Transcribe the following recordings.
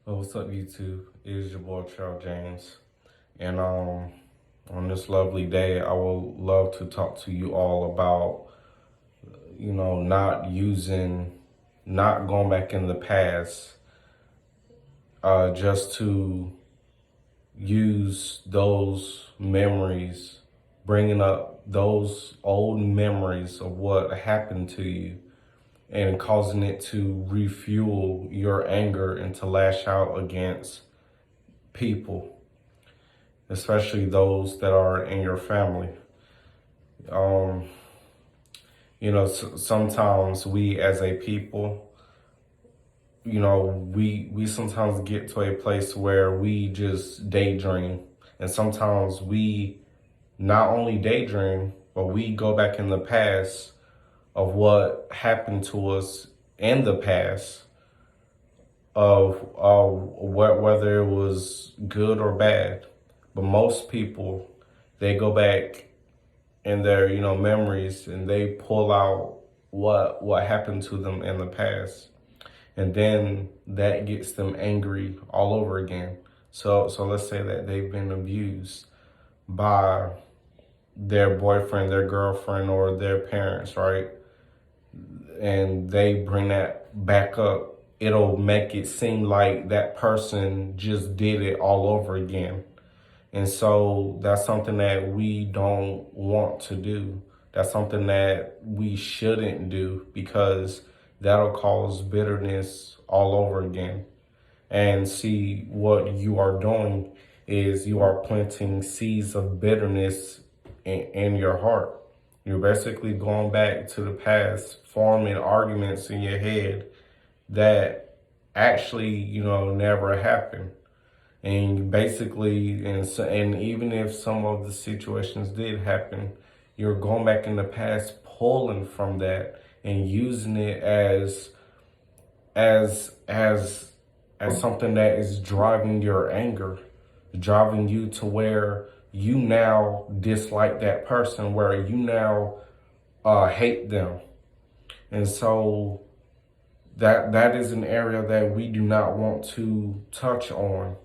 What's up, YouTube? It is your boy Charles James, and on this lovely day, I would love to talk to you all about not going back in the past, just to use those memories, bringing up those old memories of what happened to you, and causing it to refuel your anger and to lash out against people, especially those that are in your family. Um, sometimes we as a people, we sometimes get to a place where we just daydream. And sometimes we not only daydream, but we go back in the past of what happened to us in the past of whether it was good or bad. But most people, they go back in their memories and they pull out what happened to them in the past, and then that gets them angry all over again. So let's say that they've been abused by their boyfriend, their girlfriend, or their parents, right? And they bring that back up. It'll make it seem like that person just did it all over again. And so that's something that we don't want to do. That's something that we shouldn't do, because that'll cause bitterness all over again. And see, what you are doing is you are planting seeds of bitterness in your heart. You're basically going back to the past, forming arguments in your head that actually, never happened. And basically, and even if some of the situations did happen, you're going back in the past, pulling from that and using it as as as something that is driving your anger, driving you to where you now dislike that person, where you now hate them. And so that is an area that we do not want to touch on.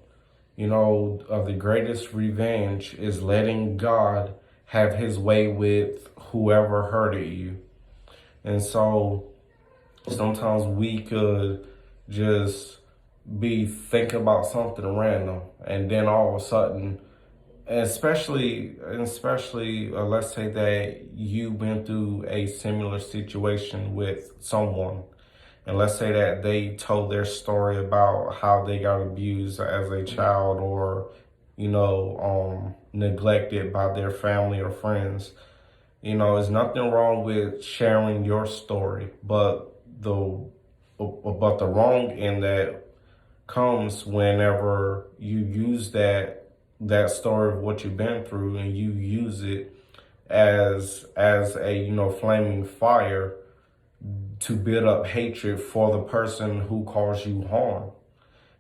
The greatest revenge is letting God have his way with whoever hurted you. And so sometimes we could just be thinking about something random, and then all of a sudden, especially let's say that you've been through a similar situation with someone, and let's say that they told their story about how they got abused as a child, or neglected by their family or friends. There's nothing wrong with sharing your story, but the wrong in that comes whenever you use that story of what you've been through, and you use it as a flaming fire to build up hatred for the person who caused you harm.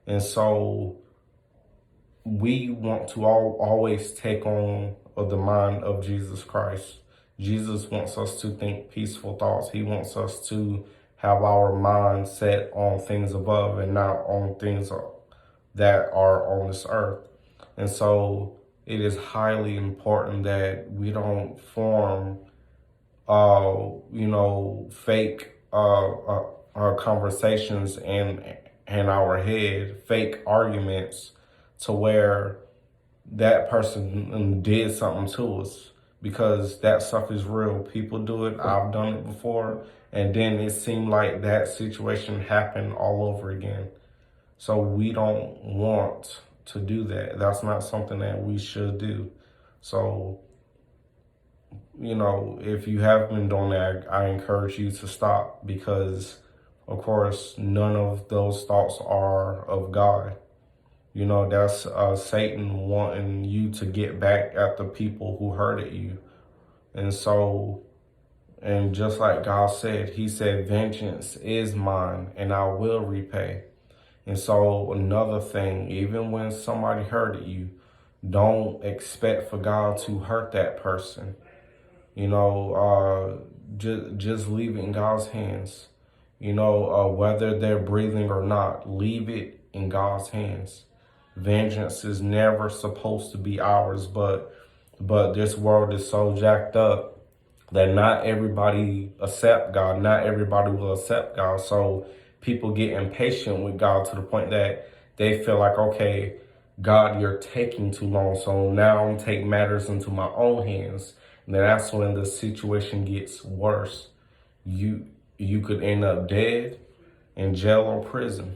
And so we want to always take on the mind of Jesus Christ. Jesus wants us to think peaceful thoughts. He wants us to have our mind set on things above and not on things that are on this earth. And so it is highly important that we don't form, fake conversations in our head, fake arguments, to where that person did something to us, because that stuff is real. People do it. I've done it before. And then it seemed like that situation happened all over again. So we don't want to do that. That's not something that we should do. So, if you have been doing that, I encourage you to stop, because, of course, none of those thoughts are of God. That's Satan wanting you to get back at the people who hurted you. And so, and just like God said, he said, vengeance is mine and I will repay. And so another thing, even when somebody hurted you, don't expect for God to hurt that person. Just leave it in God's hands. Whether they're breathing or not, leave it in God's hands. Vengeance is never supposed to be ours, but this world is so jacked up that not everybody accept God. Not everybody will accept God. So people get impatient with God to the point that they feel like, okay, God, you're taking too long. So now I'm taking matters into my own hands. And then that's when the situation gets worse. You could end up dead, in jail or prison,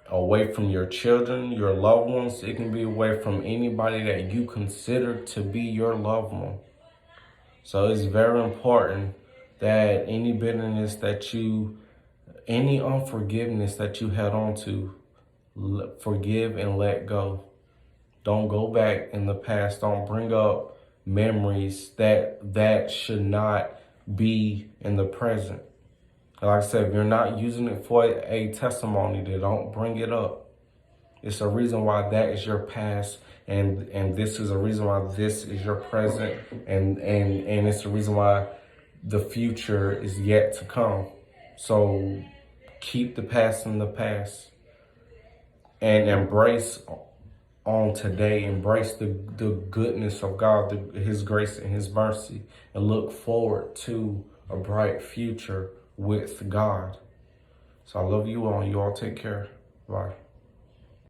away from your children, your loved ones. It can be away from anybody that you consider to be your loved one. So it's very important that any bitterness that any unforgiveness that you held on to, forgive and let go. Don't go back in the past. Don't bring up memories that should not be in the present. Like I said, if you're not using it for a testimony, then don't bring it up. It's a reason why that is your past, and this is a reason why this is your present, and it's the reason why the future is yet to come. So keep the past in the past and embrace on today. Embrace the goodness of God, His grace and His mercy, and look forward to a bright future with God. So I love you all. You all take care. Bye.